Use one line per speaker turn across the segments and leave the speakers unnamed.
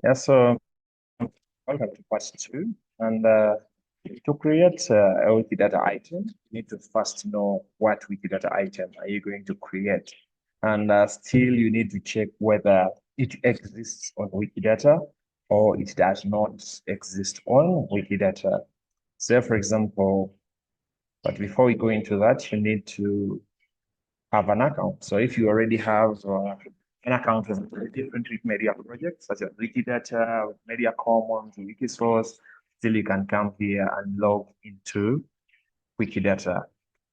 Yeah, so welcome to part two. And to create a Wikidata item, you need to first know what Wikidata item are you going to create. And still, you need to check whether it exists on Wikidata or it does not exist on Wikidata. Say, for example, but before we go into that, you need to have an account. So if you already have an account with different Wikimedia projects, such as Wikidata, Wikimedia Commons, Wikisource, still you can come here and log into Wikidata.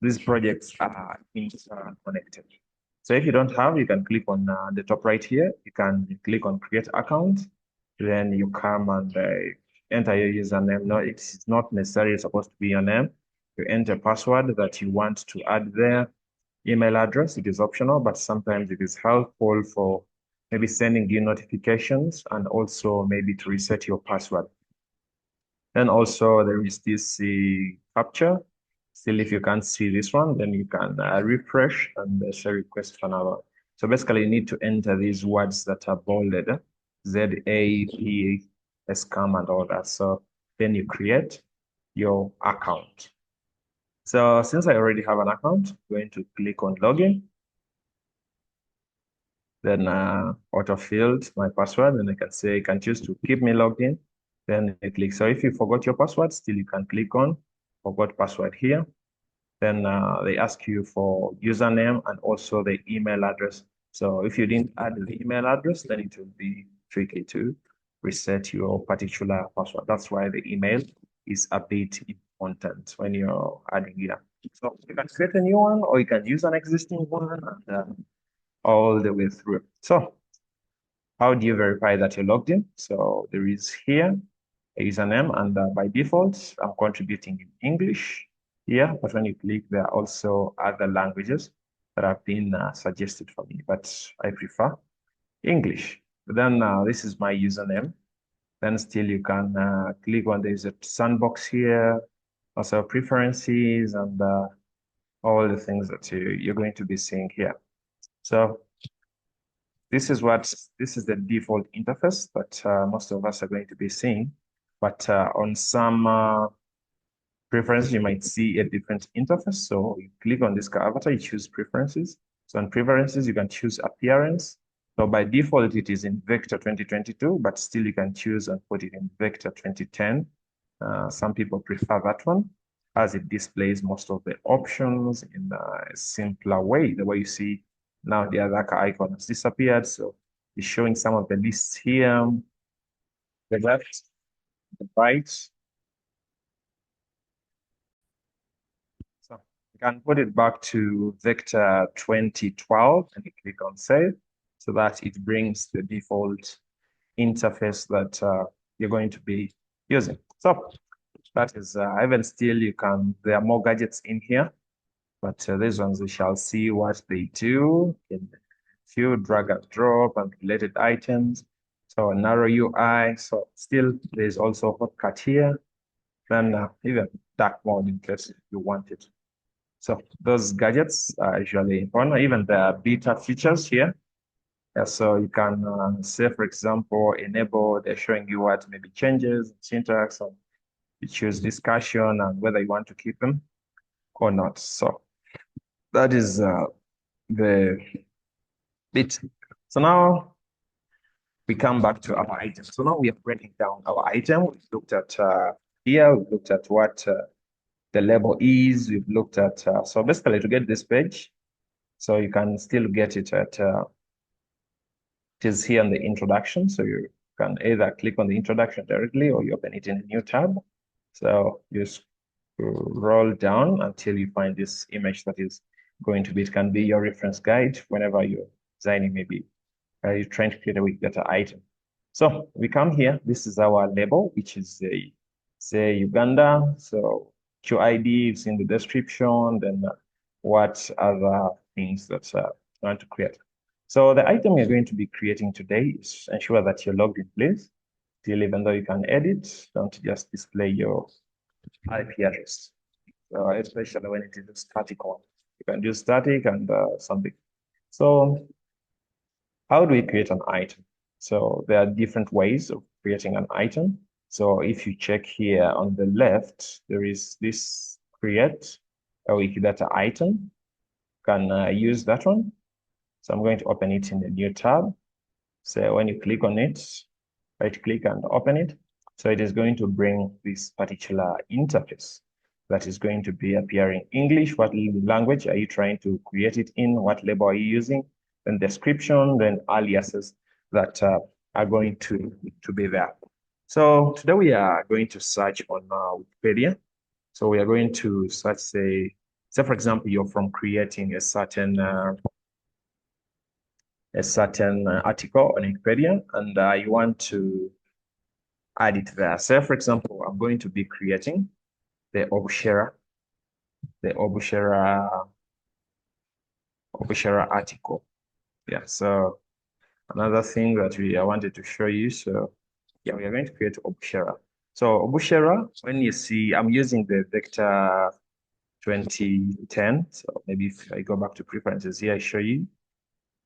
These projects are interconnected. So if you don't have, you can click on the top right here. You can click on create account. Then you come and enter your username. No, it's not necessarily supposed to be your name. You enter password that you want to add there. Email address, it is optional, but sometimes it is helpful for maybe sending you notifications and also maybe to reset your password. And also there is this captcha. Still, if you can't see this one, then you can refresh and say request for another. So basically, you need to enter these words that are bolded, ZAP, scam, and all that. So then you create your account. So since I already have an account, I'm going to click on login. Then auto-filled my password, and I can say I can choose to keep me logged in. Then I click. So if you forgot your password, still you can click on forgot password here. Then they ask you for username and also the email address. So if you didn't add the email address, then it will be tricky to reset your particular password. That's why the email is a bit important when you're adding here. So you can create a new one or you can use an existing one and all the way through. So how do you verify that you're logged in? So there is here a username, and by default, I'm contributing in English here, but when you click, there are also other languages that have been suggested for me, but I prefer English. Then this is my username. Then still you can click on, there's a sandbox here, also preferences and all the things that you're going to be seeing here. So this is the default interface that most of us are going to be seeing. But on some preferences, you might see a different interface. So you click on this avatar, you choose preferences. So on preferences, you can choose appearance. So by default, it is in Vector 2022, but still you can choose and put it in Vector 2010. Some people prefer that one as it displays most of the options in a simpler way. The way you see now the other icon has disappeared. So it's showing some of the lists here, the left, the right. So you can put it back to Vector 2012 and you click on save so that it brings the default interface that you're going to be using. So that is, even still, there are more gadgets in here, but these ones we shall see what they do. In few drag and drop and related items. So narrow UI. So still, there's also hotcut here. Then even dark mode in case you want it. So those gadgets are usually important. Even the beta features here. Yeah, so you can say, for example, enable, they're showing you what maybe changes, syntax, or you choose discussion and whether you want to keep them or not. So that is the bit. So now we come back to our item. So now we are breaking down our item. We've looked at here, we've looked at what the label is, we've looked at, so basically to get this page, so you can still get it at, it is here in the introduction. So you can either click on the introduction directly or you open it in a new tab. So you scroll down until you find this image that is going to be, it can be your reference guide whenever you're designing, maybe you're trying to create a Wikidata item. So we come here, this is our label, which is say Uganda. So QID is in the description, then what other things that you want to create. So the item you're going to be creating today is ensure that you're logged in place. Still, even though you can edit, don't just display your IP address. Especially when it is a static one. You can do static and something. So how do we create an item? So there are different ways of creating an item. So if you check here on the left, there is this create a Wikidata item. Can use that one. So I'm going to open it in a new tab. So when you click on it, right click and open it. So it is going to bring this particular interface that is going to be appearing English. What language are you trying to create it in? What label are you using? Then description, then aliases that are going to be there. So today we are going to search on Wikipedia. So we are going to search, say for example, you're from creating a certain article on Wikipedia, and you want to add it there. So, for example, I'm going to be creating the Obushera article. Yeah. So another thing that I wanted to show you. So yeah, we are going to create Obushera. So Obushera, when you see, I'm using the vector 2010. So maybe if I go back to preferences here, I show you.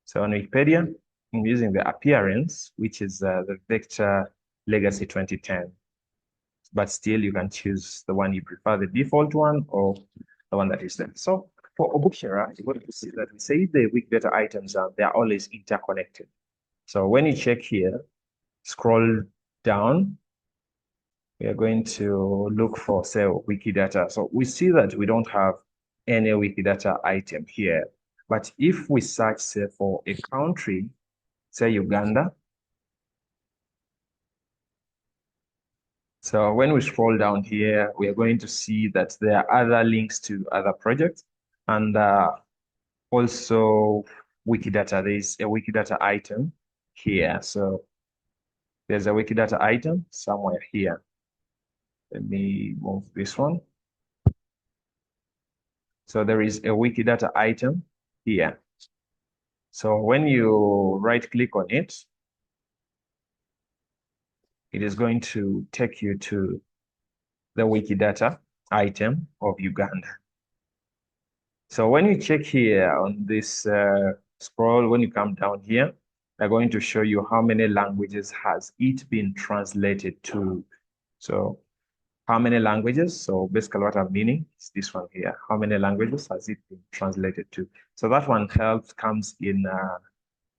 So on Wikipedia, I'm using the appearance, which is the vector legacy 2010. But still, you can choose the one you prefer, the default one or the one that is there. So for Obushera, you're going to see that we say the Wikidata items they are always interconnected. So when you check here, scroll down, we are going to look for, say, Wikidata. So we see that we don't have any Wikidata item here. But if we search, say, for a country, say Uganda. So when we scroll down here, we are going to see that there are other links to other projects and also Wikidata. There's a Wikidata item here. So there's a Wikidata item somewhere here. Let me move this one. So there is a Wikidata item here. So when you right click on it, it is going to take you to the Wikidata item of Uganda. So when you check here on this scroll, when you come down here, they're going to show you how many languages has it been translated to. So how many languages? So basically what I'm meaning is this one here. How many languages has it been translated to? So that one comes in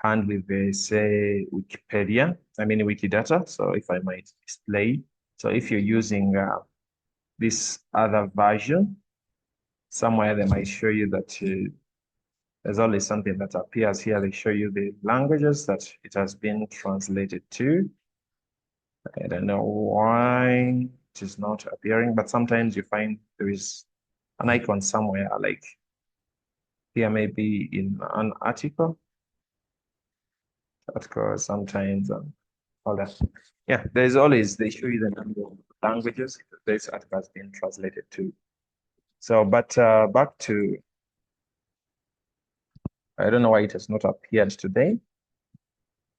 hand with the, say, Wikipedia, Wikidata. So if I might display. So if you're using this other version, somewhere they might show you that there's always something that appears here. They show you the languages that it has been translated to. I don't know why it is not appearing, but sometimes you find there is an icon somewhere, like here maybe in an article. Sometimes all that. Yeah, there's always, they show you the number of languages this article has been translated to. So, but back to, I don't know why it has not appeared today,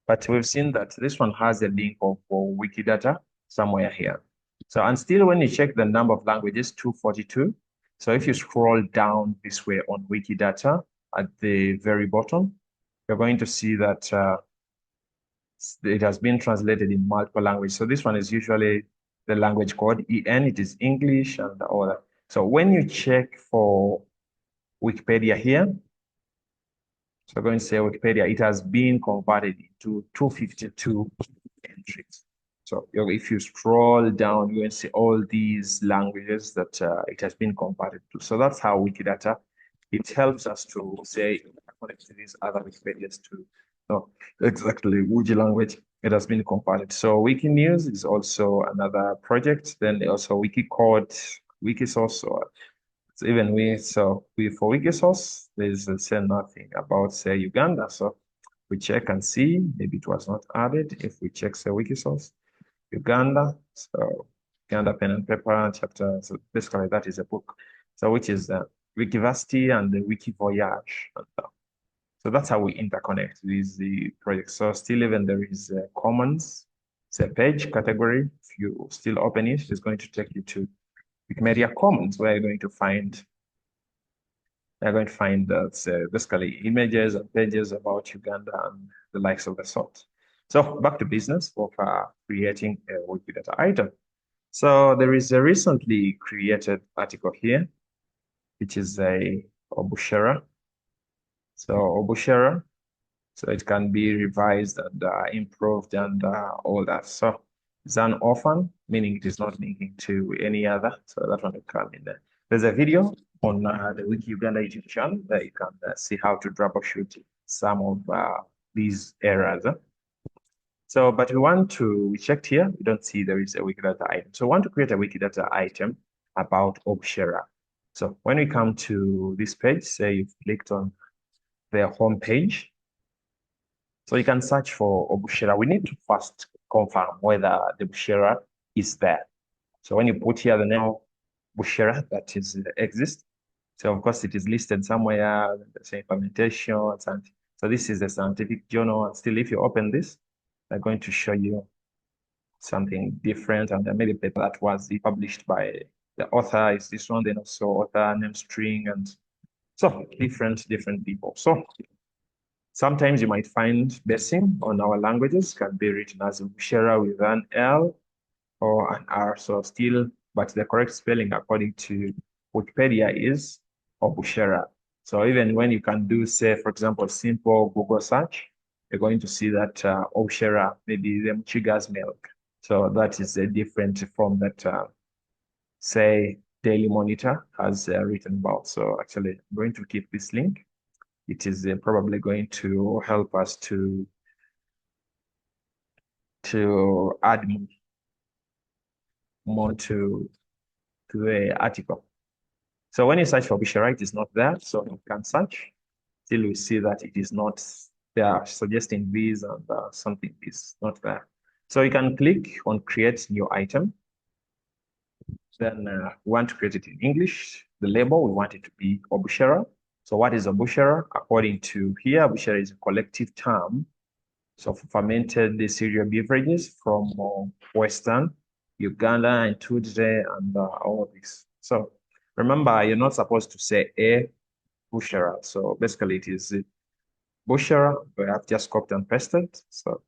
but we've seen that this one has a link for Wikidata somewhere here. So, and still when you check the number of languages, 242. So if you scroll down this way on Wikidata at the very bottom, you're going to see that it has been translated in multiple languages. So this one is usually the language code EN, it is English and all that. So when you check for Wikipedia here, so we're going to say Wikipedia, it has been converted into 252 entries. So if you scroll down, you will see all these languages that it has been converted to. So that's how Wikidata, it helps us to say, connect to these other Wikipedias to know exactly which language it has been converted. So Wikinews is also another project. Then also Wikicode, Wikisource, or even for Wikisource, there's say nothing about say Uganda. So we check and see, maybe it was not added. If we check say Wikisource, Uganda, so Uganda Pen and Paper chapter. So basically that is a book. So which is Wikivasti and the Wikivoyage. So that's how we interconnect with the project. So still even there is commons, it's a page category. If you still open it, it's going to take you to Wikimedia Commons, where you're going to find basically images and pages about Uganda and the likes of the sort. So back to business of creating a Wikidata item. So there is a recently created article here, which is a Obushera. So Obushera, so it can be revised and improved and all that. So it's an orphan, meaning it is not linking to any other. So that one will come in there. There's a video on the Wiki Uganda YouTube channel that you can see how to troubleshoot some of these errors. So, but we checked here, we don't see there is a Wikidata item. So we want to create a Wikidata item about Obshera. So when we come to this page, say you've clicked on their home page, so you can search for Obushera. We need to first confirm whether the Bushera is there. So when you put here the name of Bushera that is exists, so of course it is listed somewhere, the same implementation, and so this is a scientific journal. And still, if you open this, they're going to show you something different, and then maybe a paper that was published by the author is this one, then also author name string, and so different people. So sometimes you might find basing on our languages can be written as Bushera with an L or an R. So still, but the correct spelling according to Wikipedia is Obushera. So even when you can do, say, for example, simple Google search, you're going to see that Obushera, maybe the Mchiga's milk. So that is a different form that, say, Daily Monitor has written about. So actually, I'm going to keep this link. It is probably going to help us to add more to the article. So when you search for Bishara, it is not there. So you can search. Still, we see that it is not there, suggesting this and something is not there. So you can click on create new item. Then we want to create it in English. The label, we want it to be Obushera. So what is Obushera? According to here, Obushera is a collective term. So for fermented cereal beverages from Western Uganda and Tudre and all of this. So remember, you're not supposed to say a Bushera. So basically it is Bushera, but I've just copied and pasted. So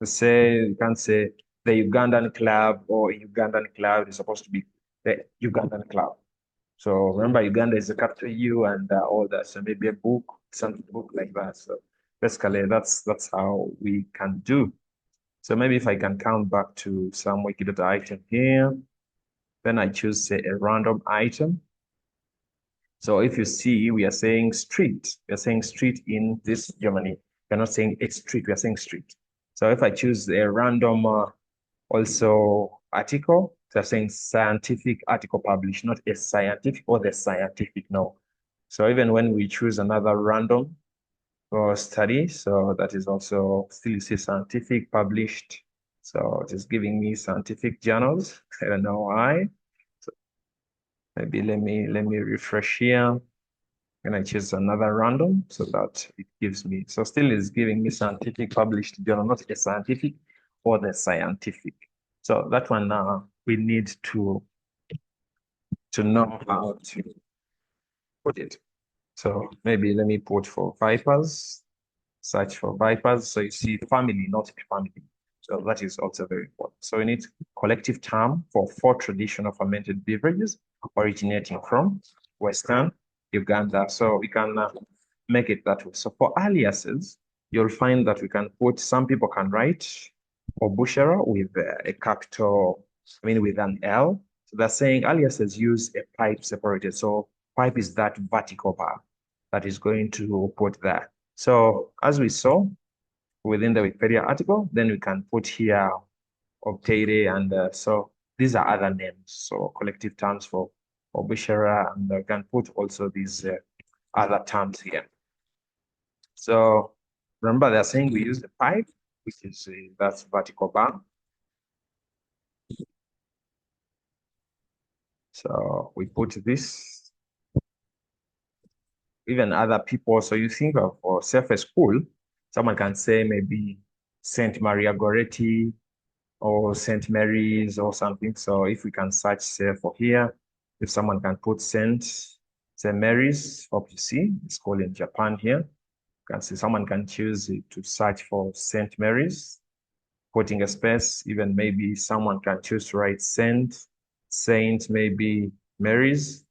to say, you can't say the Ugandan club or Ugandan cloud is supposed to be the Ugandan cloud. So remember, Uganda is a capital U and all that. So maybe a book, some book like that. So basically, that's how we can do. So maybe if I can count back to some Wikidata item here, then I choose, say, a random item. So if you see, we are saying street. We are saying street in this Germany. We're not saying a street, we are saying street. So if I choose a random also article, they're saying scientific article published, not a scientific or the scientific, no. So even when we choose another random or study, so that is also still you see scientific published. So it is giving me scientific journals. I don't know why. So maybe let me refresh here. And I choose another random so that it gives me, so still is giving me scientific published journal, not a scientific or the scientific. So that one now we need to know how to put it. So maybe let me put for vipers, search for vipers. So you see family, not family. So that is also very important. So we need collective term for 4 traditional fermented beverages originating from Western Uganda. So we can make it that way. So for aliases, you'll find that we can put, some people can write Obushera with a capital, I mean with an L. So they're saying aliases use a pipe separated. So pipe is that vertical bar that is going to put there. So as we saw within the Wikipedia article, then we can put here Octade, and so these are other names. So collective terms for Obushera, and we can put also these other terms here. So remember, they're saying we use the pipe, which is that's vertical bar. So we put this, even other people. So you think of, or say for school, someone can say maybe Saint Maria Goretti or Saint Mary's or something. So if we can search, say, for here, if someone can put Saint Mary's, hope you see, it's called in Japan here. You can see someone can choose to search for Saint Mary's. putting a space. Even maybe someone can choose to write Saint, maybe Mary's.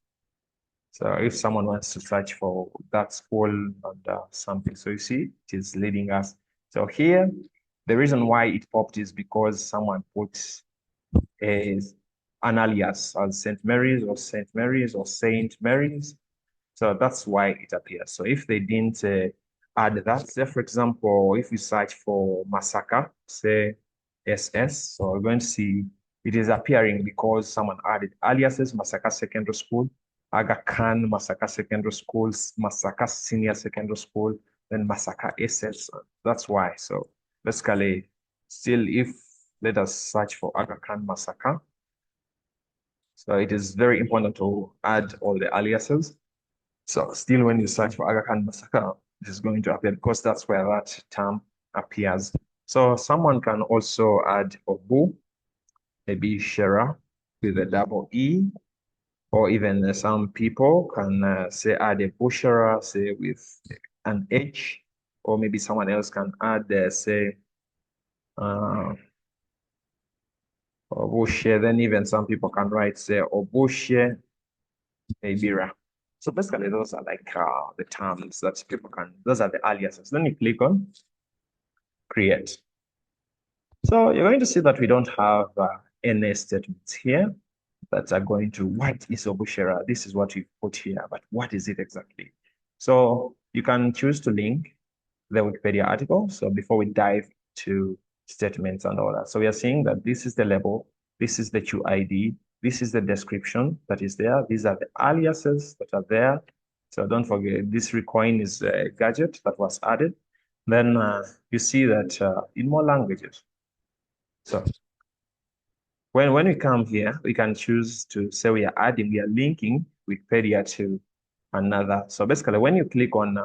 So if someone wants to search for that school and something, so you see, it is leading us. So here, the reason why it popped is because someone put an alias as St. Mary's or St. Mary's or Saint Mary's. So that's why it appears. So if they didn't add that, say for example, if you search for Masaka, say SS, so we're going to see it is appearing because someone added aliases, Masaka Secondary School, Aga Khan, Masaka Secondary School, Masaka Senior Secondary School, then Masaka SS. That's why. So basically, still, if let us search for Aga Khan Masaka. So it is very important to add all the aliases. So still, when you search for Aga Khan Masaka, it is going to appear because that's where that term appears. So someone can also add Obu, maybe Shera with a double E, or even some people can say add a Bushera, say with an H, or maybe someone else can add, say, Obushe. Then even some people can write, say, Obushe, maybe Ra. So basically, those are like the terms that people can, those are the aliases. Then you click on create. So you're going to see that we don't have any statements here that are going to, what is Obushera? This is what we put here, but what is it exactly? So you can choose to link the Wikipedia article. So before we dive to statements and all that. So we are seeing that this is the label, this is the QID, this is the description that is there. These are the aliases that are there. So don't forget, this recoin is a gadget that was added. Then you see that in more languages. So when we come here, we can choose to say we are linking Wikipedia to another. So basically, when you click on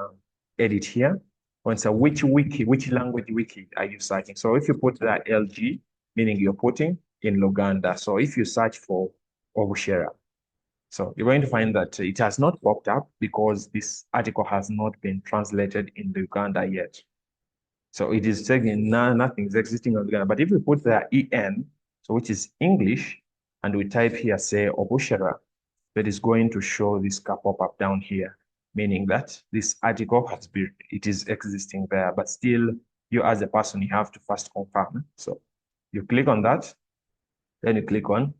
edit here, when say which wiki, which language wiki are you searching? So if you put that LG, meaning you're putting in Luganda. So if you search for Obushera, so you're going to find that it has not popped up because this article has not been translated in Uganda yet. So it is saying nothing is existing on Uganda. But if we put the EN, so which is English, and we type here, say Obushera, that is going to show this pop-up down here, meaning that this article has been, it is existing there, but still you as a person, you have to first confirm. So you click on that, then you click on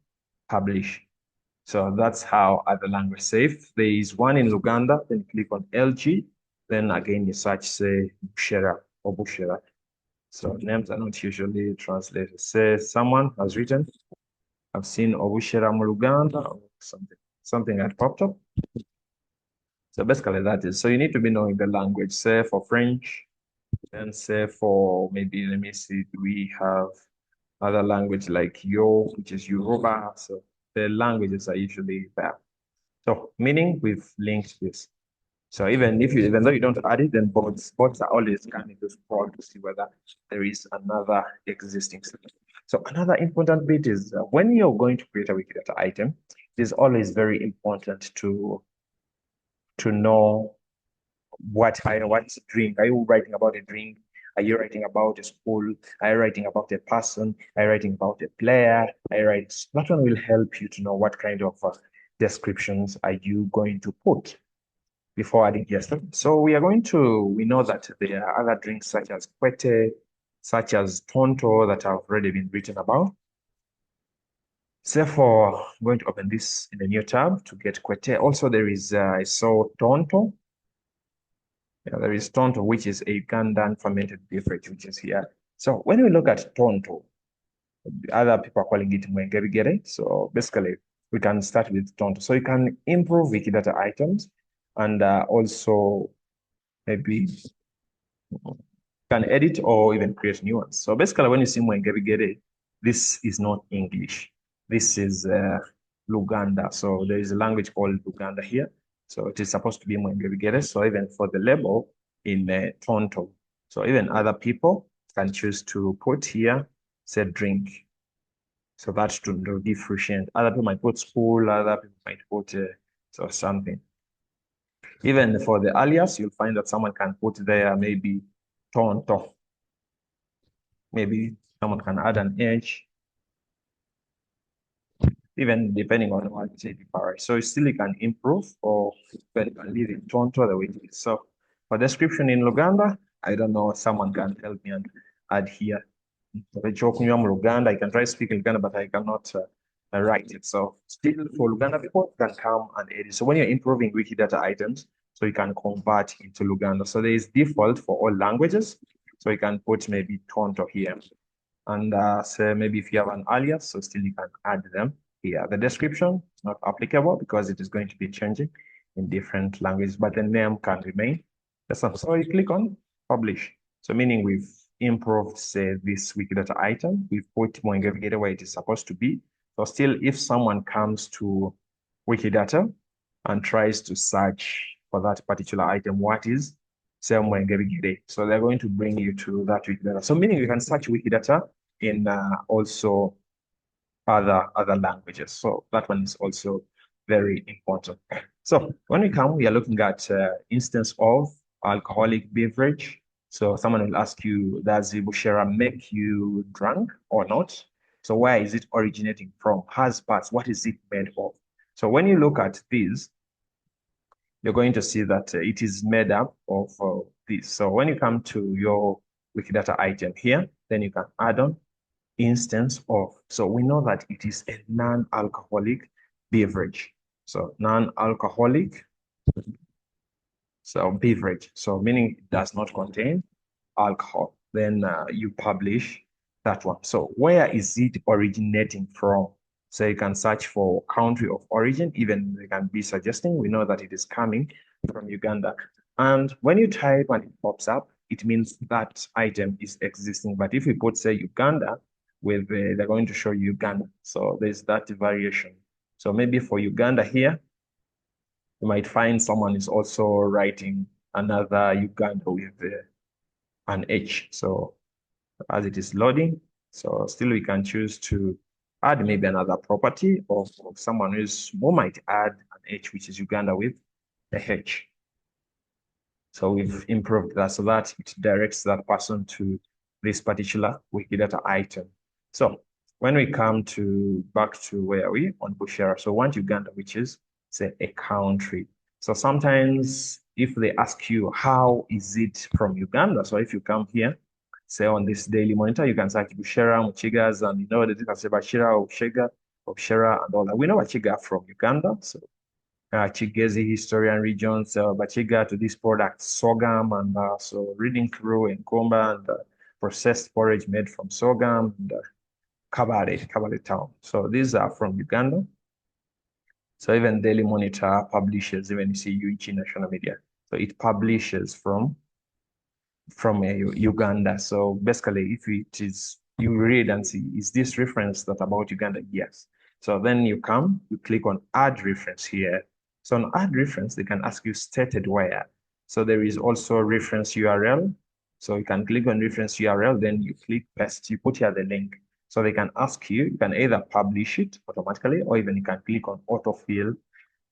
publish. So that's how other language safe. There is one in Uganda, then you click on LG, then again you search, say Bushera or Bushera. So names are not usually translated. Say someone has written, I've seen Obushera Muluganda or something had popped up. So basically that is, so you need to be knowing the language. Say for French, and say for maybe, let me see, we have other language like Yo, which is Yoruba. So the languages are usually there. So meaning we've linked this. So even though you don't add it, then bots are always scanning to scroll to see whether there is another existing system. So another important bit is when you're going to create a Wikidata item, it is always very important to know what's a drink. Are you writing about a drink? Are you writing about a school? Are you writing about a person? Are you writing about a player? That one will help you to know what kind of descriptions are you going to put before adding yes. So we know that there are other drinks such as Kwete, such as Tonto that have already been written about. Therefore, I'm going to open this in a new tab to get Kwete. Also, there is, I saw Tonto. Yeah, there is Tonto, which is a Ugandan fermented beverage, which is here. So when we look at Tonto, other people are calling it Mwengebigere. So basically, we can start with Tonto. So you can improve Wikidata items and also maybe can edit or even create new ones. So basically, when you see Mwengebigere, this is not English. This is Luganda. So there is a language called Luganda here. So it is supposed to be Mwengebigere. So even for the label in Tonto. So even other people can choose to put here, say drink. So that's to differentiate. Other people might put school, other people might put so something. Even for the alias, you'll find that someone can put there maybe Tonto. Maybe Someone can add an H, even depending on what you say. So still you can improve, or you can leave it Tonto the way it is. So for description in Luganda, I don't know, someone can help me and add here. Luganda, I can try speaking Luganda, but I cannot write it. So still for Luganda people can come and edit. So when you're improving Wikidata items, so you can convert into Luganda. So there is default for all languages. So you can put maybe Tonto here. And so maybe if you have an alias, so still you can add them here. The description is not applicable because it is going to be changing in different languages, but the name can remain the same. So you click on publish. So meaning we've improved, say, this Wikidata item. We've put Mwenge where it is supposed to be. So still, if someone comes to Wikidata and tries to search for that particular item, what is Mwenge? So they're going to bring you to that Wikidata. So meaning you can search Wikidata in also other languages. So that one is also very important. So when we are looking at instance of alcoholic beverage. So someone will ask you, does Bushera make you drunk or not? So where is it originating from? Has parts, what is it made of? So when you look at these, you're going to see that it is made up of this. So when you come to your Wikidata item here, then you can add on instance of. So we know that it is a non-alcoholic beverage. So non-alcoholic, so beverage. So meaning it does not contain alcohol. Then you publish that one. So where is it originating from? So you can search for country of origin, even they can be suggesting. We know that it is coming from Uganda. And when you type and it pops up, it means that item is existing. But if we put, say, Uganda, with they're going to show you Uganda. So there's that variation. So maybe for Uganda here, you might find someone is also writing another Uganda with an H. So as it is loading, so still we can choose to add maybe another property, or someone who might add an H, which is Uganda with a H. So we've improved that so that it directs that person to this particular Wikidata item. So when we come to back to where are we on Bushera, so want Uganda, which is, say, a country. So sometimes if they ask you, how is it from Uganda? So if you come here, say on this daily monitor, you can search Bushera, Muchigas, and you know that you can say Bashira, Bushera, and all that. We know Bachiga from Uganda. So Chigezi historian regions, Bachiga to this product, sorghum, and so reading through Nkomba and processed porridge made from sorghum, and Kabale town. So these are from Uganda. So even Daily Monitor publishes, even you see UG National Media. So it publishes from Uganda. So basically, if it is, you read and see, is this reference that about Uganda? Yes. So then you click on add reference here. So on add reference, they can ask you stated where. So there is also reference URL. So you can click on reference URL, then you click paste, you put here the link. So they can ask you can either publish it automatically, or even you can click on autofill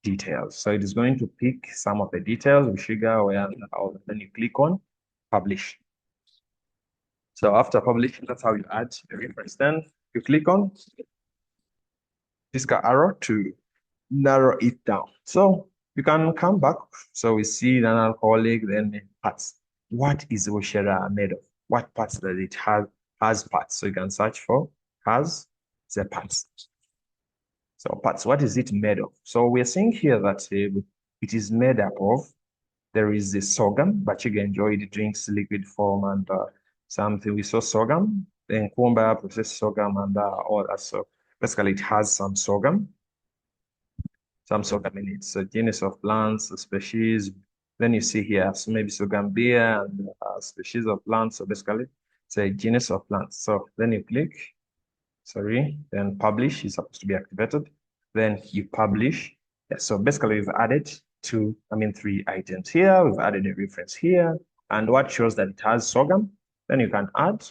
details. So it is going to pick some of the details, Ushiga, where, then you click on publish. So after publishing, that's how you add the reference. Then you click on this arrow to narrow it down. So you can come back. So we see non-alcoholic, then parts. What is Oshera made of? What parts does it have? Has parts. So you can search for has the parts. So parts, what is it made of? So we're seeing here that it is made up of, there is the sorghum, but you can enjoy it drinks liquid form, and something we saw sorghum, then kumba, processed sorghum, and all that. So basically it has some sorghum in it. So genus of plants, species. Then you see here, so maybe sorghum beer and species of plants. So basically it's a genus of plants. So then you click, then publish is supposed to be activated. Then you publish. Yeah, so basically we've added three items here. We've added a reference here. And what shows that it has sorghum, then you can add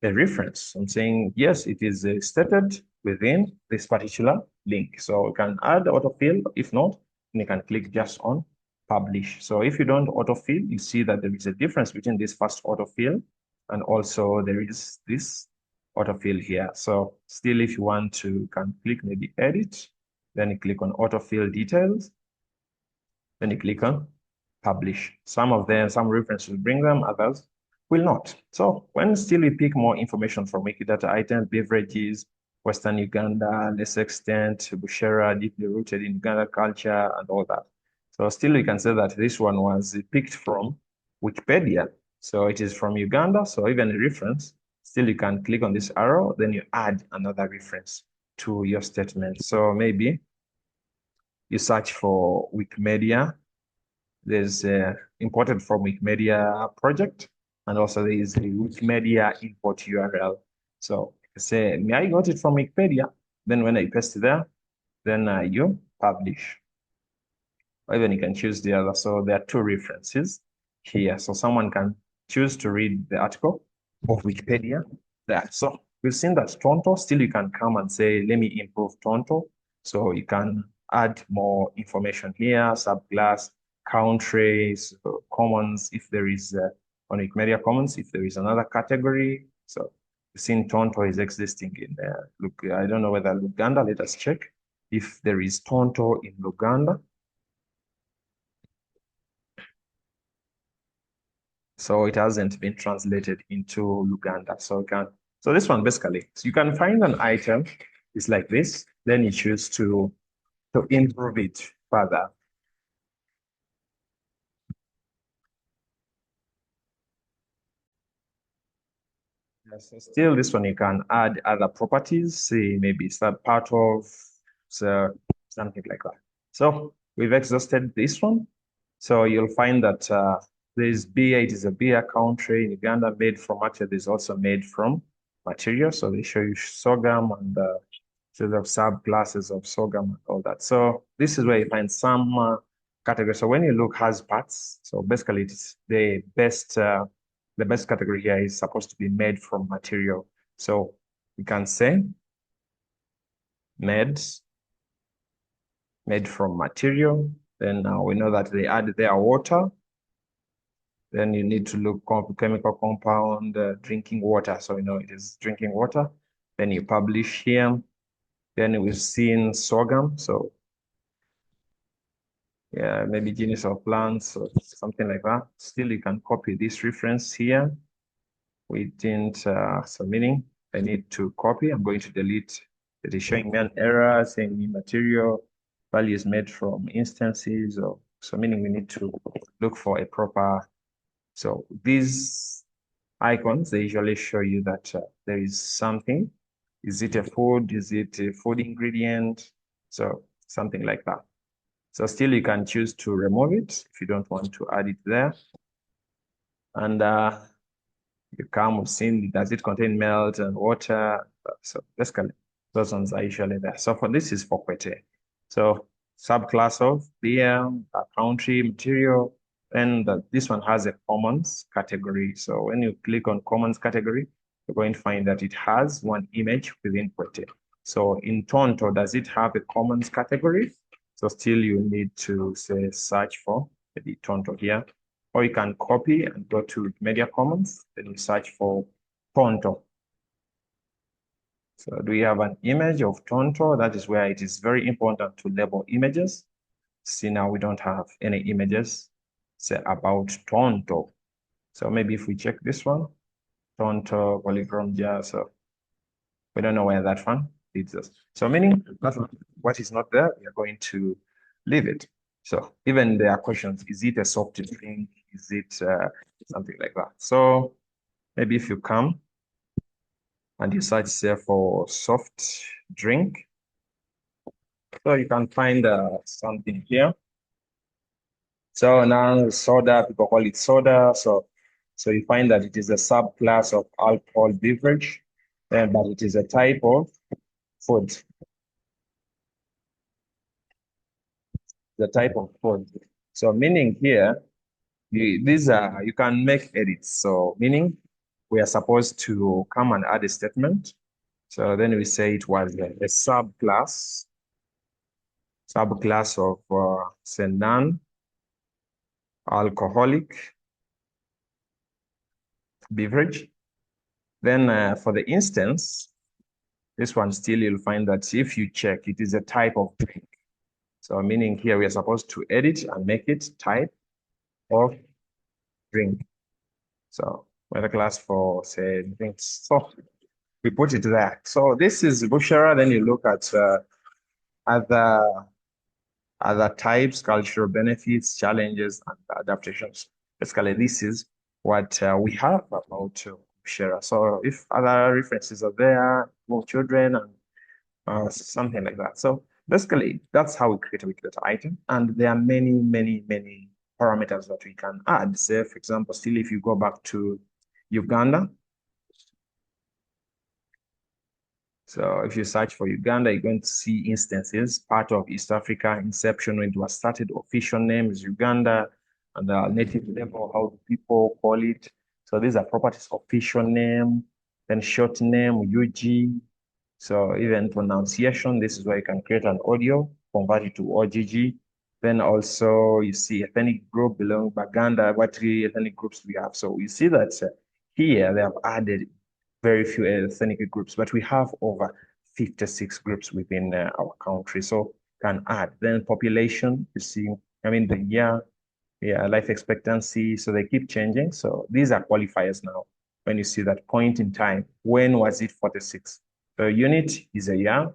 a reference. I'm saying, yes, it is stated within this particular link. So you can add autofill. If not, then you can click just on publish. So if you don't autofill, you see that there is a difference between this first autofill and also there is this autofill here. So still, if you want to, you can click maybe edit, then you click on autofill details, then you click on publish. Some of them, some references will bring them, others will not. So when still we pick more information from Wikidata items, beverages, Western Uganda, less extent, Bushera, deeply rooted in Uganda culture and all that. So still we can say that this one was picked from Wikipedia. So it is from Uganda. So even a reference, still you can click on this arrow, then you add another reference to your statement. So maybe you search for Wikimedia. There's imported from Wikimedia project, and also there is a Wikimedia import URL. So say, me, I got it from Wikipedia. Then when I paste there, then you publish. Or even you can choose the other. So there are two references here. So someone can choose to read the article of Wikipedia there. So we've seen that Tonto, still you can come and say, let me improve Tonto. So you can add more information here, subclass, countries, commons, if there is on Wikimedia Commons, if there is another category. So we've seen Tonto is existing in look, I don't know whether Uganda, let us check if there is Tonto in Uganda. So it hasn't been translated into Uganda. So this one basically, so you can find an item, it's like this, then you choose to improve it further. Yes, so still this one you can add other properties, say maybe start part of, so something like that. So we've exhausted this one. So you'll find that there's beer, it is a beer country in Uganda, made from, actually there's also made from material. So they show you sorghum and so the subclasses of sorghum and all that. So this is where you find some categories. So when you look has parts, so basically it's the best category here is supposed to be made from material. So you can say made from material. Then we know that they add their water. Then you need to look chemical compound, drinking water. So you know it is drinking water. Then you publish here. Then we've seen sorghum. So yeah, maybe genus of plants or something like that. Still, you can copy this reference here. We didn't, so meaning I need to copy. I'm going to delete. It is showing me an error saying new material values made from instances, or so meaning we need to look for a proper. So these icons, they usually show you that there is something. Is it a food? Is it a food ingredient? So something like that. So still you can choose to remove it if you don't want to add it there. And you come, we've seen, does it contain melt and water? So basically, those ones are usually there. So for this is for Kwete. So subclass of beer, country, material, and this one has a commons category. So when you click on commons category, you're going to find that it has one image within Kwete. So in Tonto, does it have a commons category? So still you need to say search for the Tonto here. Or you can copy and go to Wikimedia Commons, then you search for Tonto. So do we have an image of Tonto? That is where it is very important to label images. See, now we don't have any images, say about Tonto. So maybe if we check this one, Tonto, polychrome jar, so we don't know where that one leads us. So meaning that what is not there, we are going to leave it. So even there are questions, is it a soft drink? Is it something like that? So maybe if you come and you search there for soft drink, so you can find something here. So now soda, people call it soda. So you find that it is a subclass of alcohol beverage, but it is a type of food. The type of food. So meaning here, these are, you can make edits. So meaning we are supposed to come and add a statement. So then we say it was a subclass of say non-alcoholic beverage. Then for the instance, this one still you'll find that if you check, it is a type of drink. So meaning here we are supposed to edit and make it type of drink. So weather class for say drinks. So we put it there. So this is Bushra. Then you look at other types, cultural benefits, challenges, and adaptations. Basically, this is what we have about Bushra. So if other references are there, more children and something like that. So basically, that's how we create a Wikidata item. And there are many, many, many parameters that we can add. Say, for example, still if you go back to Uganda. So if you search for Uganda, you're going to see instances, part of East Africa, inception, when it was started, official name is Uganda, and the native level, how do people call it? So these are properties, official name, then short name, UG. So even pronunciation, this is where you can create an audio, convert it to OGG. Then also you see ethnic group belong Baganda, what three ethnic groups we have. So you see that here they have added very few ethnic groups, but we have over 56 groups within our country. So can add. Then population, you see, I mean the year, yeah, life expectancy. So they keep changing. So these are qualifiers now. When you see that point in time, when was it 46? The unit is a year.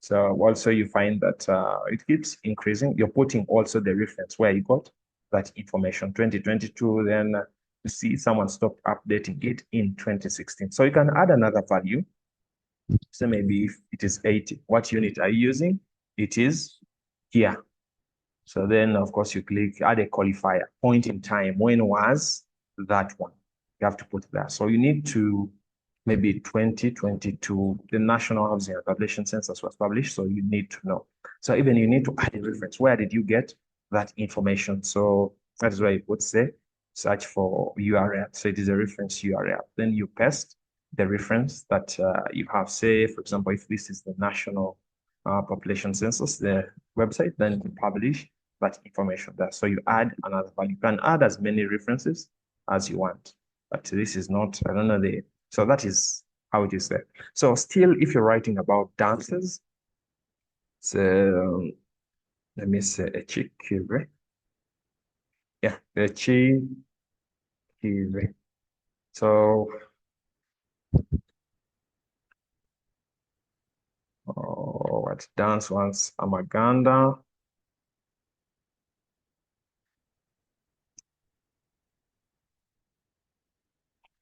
So also you find that it keeps increasing. You're putting also the reference where you got that information, 2022, then you see someone stopped updating it in 2016. So you can add another value. So maybe if it is 80, what unit are you using? It is here. So then, of course, you click add a qualifier, point in time. When was that one? You have to put that. So you need to maybe 2022, the National Housing and Population Census was published. So you need to know. So even you need to add a reference. Where did you get that information? So that is why you would say search for URL. So it is a reference URL. Then you paste the reference that you have. Say, for example, if this is the National Population Census, the website, then you publish that information there. So you add another value. You can add as many references as you want, but this is not, I don't know, so that is how it is there. So still, if you're writing about dances, so let me say a chikire. Yeah, the chikire. So, what dance was Amaganda.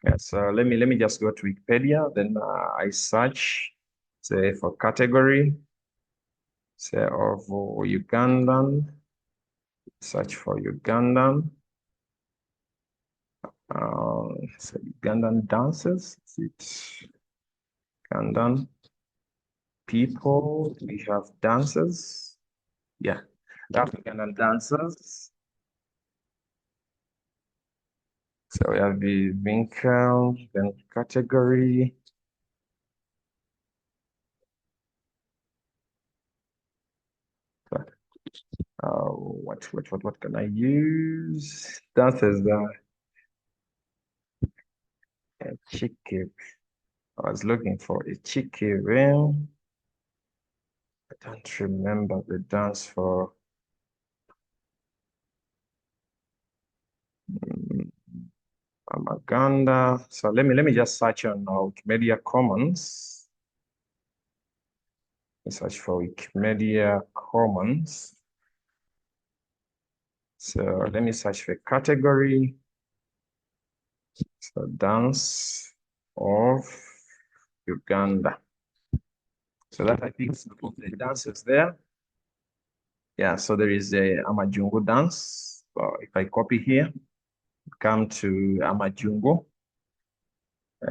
Yes, let me just go to Wikipedia. Then I search, say for category, say of Ugandan. Search for Ugandan. So Ugandan dances. It's Ugandan people. We have dancers. Yeah, that's Ugandan dancers. So we have the wrinkle, then category. What can I use? Dancers, a chicken. I was looking for a chicken. I don't remember the dance for Amaganda. So let me just search on Wikimedia Commons. Search for Wikimedia Commons. So let me search for category. So dance of Uganda. So that I think some of the dances there. Yeah, so there is a Amajungu dance. So if I copy here, come to Amajungu.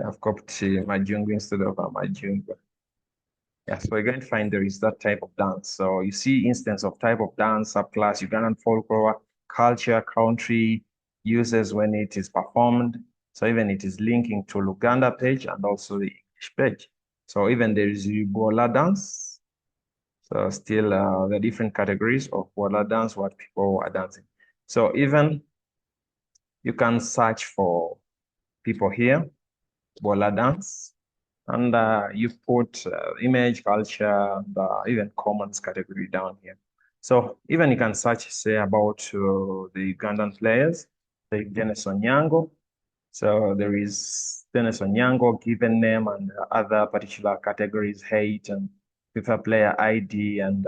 I've copied Majungu instead of Amajungu. Yeah, so we're going to find there is that type of dance. So you see instance of type of dance, subclass, Ugandan folklore, culture, country, uses when it is performed. So even it is linking to Luganda page and also the English page. So even there is Bola dance. So still the different categories of Bola dance, what people are dancing. So even you can search for people here. bola dance. And you put image, culture, and even commons category down here. So even you can search, say, about the Ugandan players, like Dennis Onyango. So there is Dennis Onyango, given name, and other particular categories, hate, and FIFA player ID, and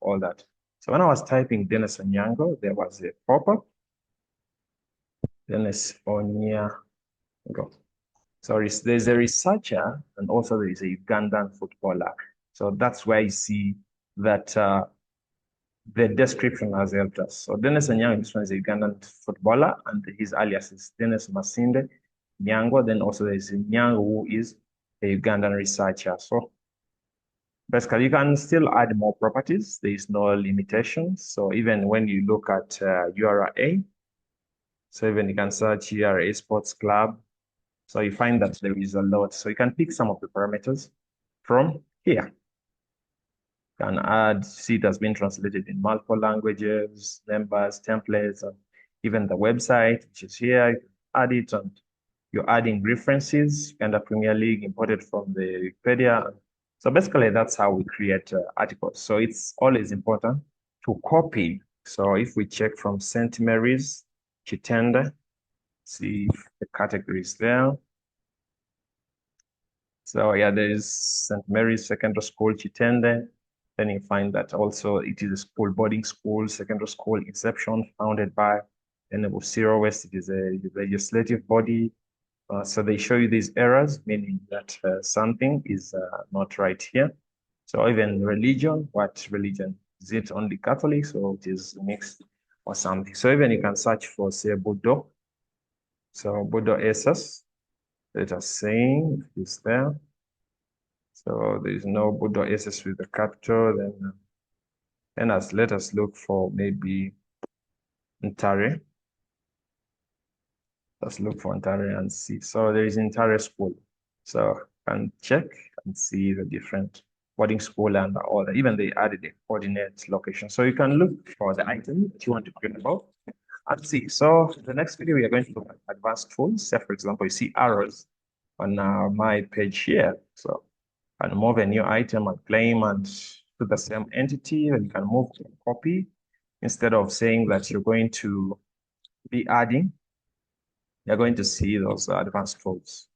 all that. So when I was typing Dennis Onyango, there was a pop-up, Dennis Onyango. So there's a researcher and also there is a Ugandan footballer. So that's where you see that the description has helped us. So Dennis Onyango, this one is a Ugandan footballer, and his alias is Dennis Masinde Nyango. Then also there's Nyango, who is a Ugandan researcher. So basically, you can still add more properties. There is no limitations. So even when you look at URA, so even you can search URA Sports Club. So you find that there is a lot. So you can pick some of the parameters from here. You can add, see it has been translated in multiple languages, numbers, templates, and even the website, which is here. You can add it, and you're adding references, Uganda Premier League imported from the Wikipedia. So basically, that's how we create articles. So it's always important to copy. So if we check from St. Mary's, Chitenda, see if the category is there. So yeah, there is St. Mary's Secondary School, Chitende. Then you find that also it is a school, boarding school, secondary school, inception, founded by Venerable Cyril West. It is a legislative body. So they show you these errors, meaning that something is not right here. So even religion, what religion? Is it only Catholic or it is mixed or something? So even you can search for, say, Budo. So Budo SS, let us saying is there. So there is no Budo SS with the capital. Then let us look for maybe Ntare. Let's look for Ntare and see. So there is Ntare school. So you can check and see the different boarding school and all that. Even they added a coordinate location. So you can look for the item that you want to create about and see. So the next video, we are going to look at advanced tools. Say, for example, you see arrows on my page here. So and move a new item and claim and to the same entity, and you can move to copy instead of saying that you're going to be adding, you're going to see those advanced tools.